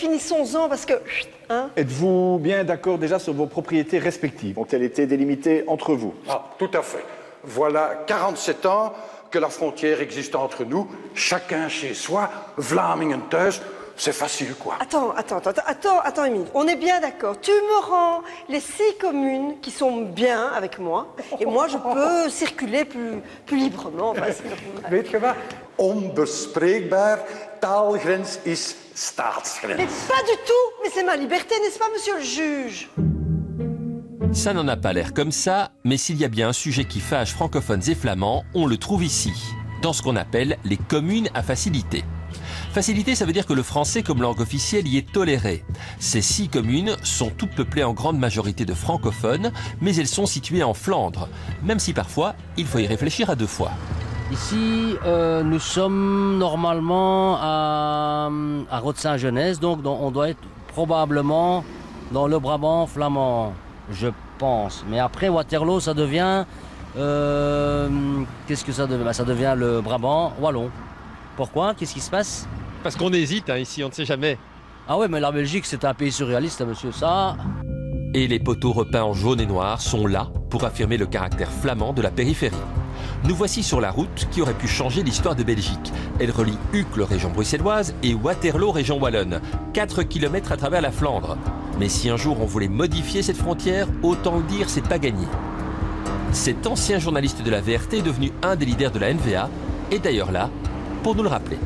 finissons-en parce que... Hein? Êtes-vous bien d'accord déjà sur vos propriétés respectives? Ont-elles été délimitées entre vous? Ah, tout à fait. Voilà 47 ans que la frontière existe entre nous, chacun chez soi, Vlamingen thuis, c'est facile quoi. Attends, Émile, on est bien d'accord. Tu me rends les 6 communes qui sont bien avec moi, et moi je peux circuler plus librement. Enfin, Weet je wat? Onbespreekbaar, taalgrens is staatsgrens. mais pas du tout, mais c'est ma liberté, n'est-ce pas, monsieur le juge? Ça n'en a pas l'air comme ça, mais s'il y a bien un sujet qui fâche francophones et flamands, on le trouve ici, dans ce qu'on appelle les communes à facilité. Facilité, ça veut dire que le français comme langue officielle y est toléré. Ces 6 communes sont toutes peuplées en grande majorité de francophones, mais elles sont situées en Flandre, même si parfois, il faut y réfléchir à 2 fois. Ici, nous sommes normalement à Rotsin-Genèse, donc on doit être probablement dans le Brabant flamand, je pense. Mais après, Waterloo, ça devient... qu'est-ce que ça devient? Ça devient le Brabant wallon. Pourquoi? Qu'est-ce qui se passe? Parce qu'on hésite ici, on ne sait jamais. Ah ouais, mais la Belgique, c'est un pays surréaliste, monsieur, ça... Et les poteaux repeints en jaune et noir sont là pour affirmer le caractère flamand de la périphérie. Nous voici sur la route qui aurait pu changer l'histoire de Belgique. Elle relie Uccle, région bruxelloise, et Waterloo, région wallonne. 4 km à travers la Flandre. Mais si un jour on voulait modifier cette frontière, autant le dire, c'est pas gagné. Cet ancien journaliste de la VRT est devenu un des leaders de la NVA, et d'ailleurs là, pour nous le rappeler.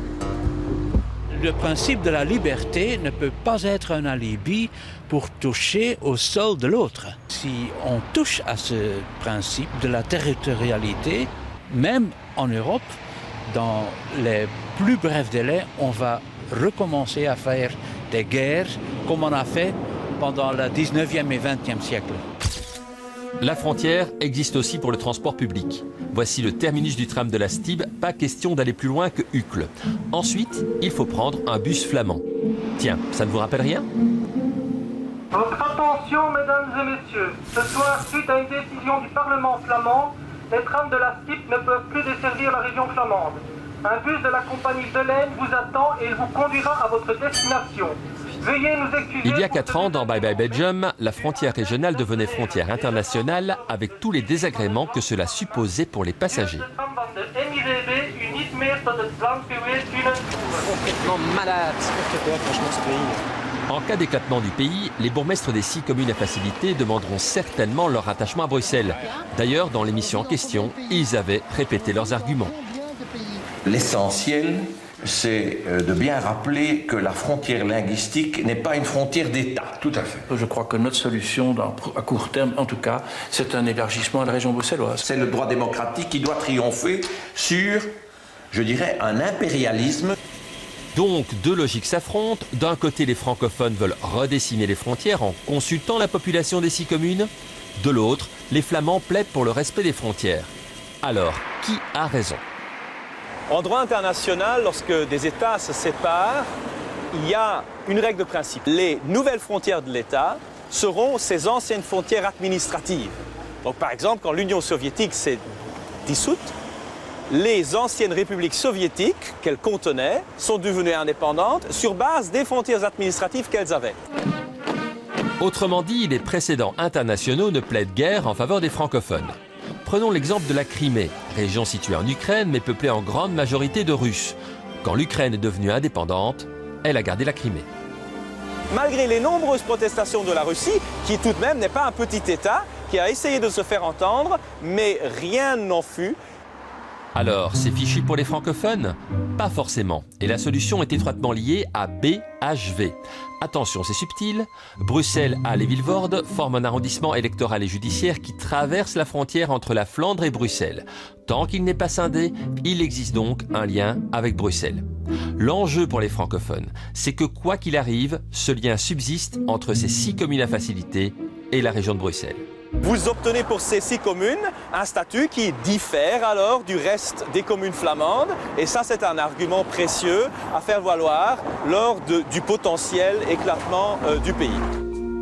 Le principe de la liberté ne peut pas être un alibi pour toucher au sol de l'autre. Si on touche à ce principe de la territorialité, même en Europe, dans les plus brefs délais, on va recommencer à faire des guerres comme on a fait pendant le 19e et 20e siècle. La frontière existe aussi pour le transport public. Voici le terminus du tram de la Stib, pas question d'aller plus loin que Uccle. Ensuite, il faut prendre un bus flamand. Tiens, ça ne vous rappelle rien? Votre attention, mesdames et messieurs. Ce soir, suite à une décision du Parlement flamand, les trams de la Stib ne peuvent plus desservir la région flamande. Un bus de la compagnie Delaine vous attend et il vous conduira à votre destination. Veuillez nous excuser. Il y a 4 ans, dans Bye Bye Belgium, la frontière régionale devenait frontière internationale avec tous les désagréments que cela supposait pour les passagers. Complètement malade. Franchement, ce pays. En cas d'éclatement du pays, les bourgmestres des 6 communes à facilité demanderont certainement leur rattachement à Bruxelles. D'ailleurs, dans l'émission en question, ils avaient répété leurs arguments. L'essentiel, c'est de bien rappeler que la frontière linguistique n'est pas une frontière d'État. Tout à fait. Je crois que notre solution, à court terme en tout cas, c'est un élargissement à la région bruxelloise. C'est le droit démocratique qui doit triompher sur, je dirais, un impérialisme. Donc, 2 logiques s'affrontent. D'un côté, les francophones veulent redessiner les frontières en consultant la population des 6 communes. De l'autre, les flamands plaident pour le respect des frontières. Alors, qui a raison ? En droit international, lorsque des États se séparent, il y a une règle de principe. Les nouvelles frontières de l'État seront ces anciennes frontières administratives. Donc par exemple, quand l'Union soviétique s'est dissoute, les anciennes républiques soviétiques qu'elles contenaient sont devenues indépendantes sur base des frontières administratives qu'elles avaient. Autrement dit, les précédents internationaux ne plaident guère en faveur des francophones. Prenons l'exemple de la Crimée, région située en Ukraine mais peuplée en grande majorité de Russes. Quand l'Ukraine est devenue indépendante, elle a gardé la Crimée. Malgré les nombreuses protestations de la Russie, qui tout de même n'est pas un petit État, qui a essayé de se faire entendre, mais rien n'en fut. Alors, c'est fichu pour les francophones? Pas forcément. Et la solution est étroitement liée à BHV. Attention, c'est subtil. Bruxelles, Halle et Vilvoorde forment un arrondissement électoral et judiciaire qui traverse la frontière entre la Flandre et Bruxelles. Tant qu'il n'est pas scindé, il existe donc un lien avec Bruxelles. L'enjeu pour les francophones, c'est que quoi qu'il arrive, ce lien subsiste entre ces 6 communes à facilité et la région de Bruxelles. Vous obtenez pour ces 6 communes un statut qui diffère alors du reste des communes flamandes. Et ça, c'est un argument précieux à faire valoir lors du potentiel éclatement du pays.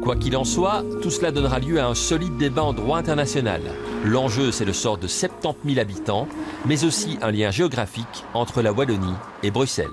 Quoi qu'il en soit, tout cela donnera lieu à un solide débat en droit international. L'enjeu, c'est le sort de 70 000 habitants, mais aussi un lien géographique entre la Wallonie et Bruxelles.